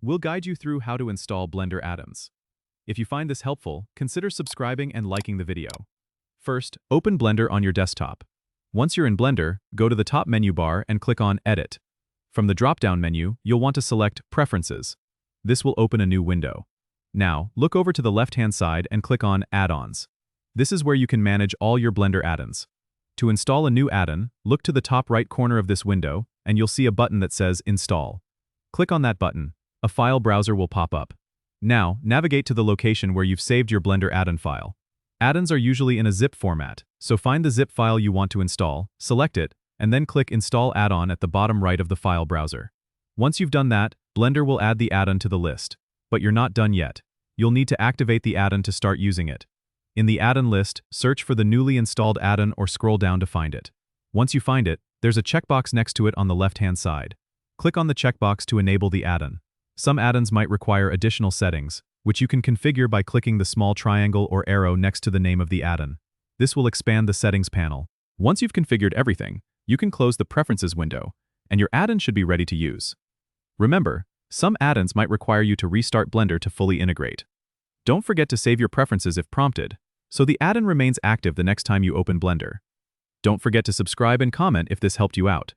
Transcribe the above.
we'll guide you through how to install Blender add-ons. If you find this helpful, consider subscribing and liking the video. First, open Blender on your desktop. Once you're in Blender, go to the top menu bar and click on Edit. From the drop-down menu, you'll want to select Preferences. This will open a new window. Now, look over to the left-hand side and click on Add-ons. This is where you can manage all your Blender add-ons. To install a new add-on, look to the top right corner of this window, and you'll see a button that says Install. Click on that button. A file browser will pop up. Now, navigate to the location where you've saved your Blender add-on file. Add-ons are usually in a zip format, so find the zip file you want to install, select it, and then click Install Add-on at the bottom right of the file browser. Once you've done that, Blender will add the add-on to the list. But you're not done yet. You'll need to activate the add-on to start using it. In the add-on list, search for the newly installed add-on or scroll down to find it. Once you find it, there's a checkbox next to it on the left-hand side. Click on the checkbox to enable the add-on. Some add-ons might require additional settings, which you can configure by clicking the small triangle or arrow next to the name of the add-on. This will expand the settings panel. Once you've configured everything, you can close the Preferences window, and your add-on should be ready to use. Remember, some add-ons might require you to restart Blender to fully integrate. Don't forget to save your preferences if prompted, so the add-on remains active the next time you open Blender. Don't forget to subscribe and comment if this helped you out.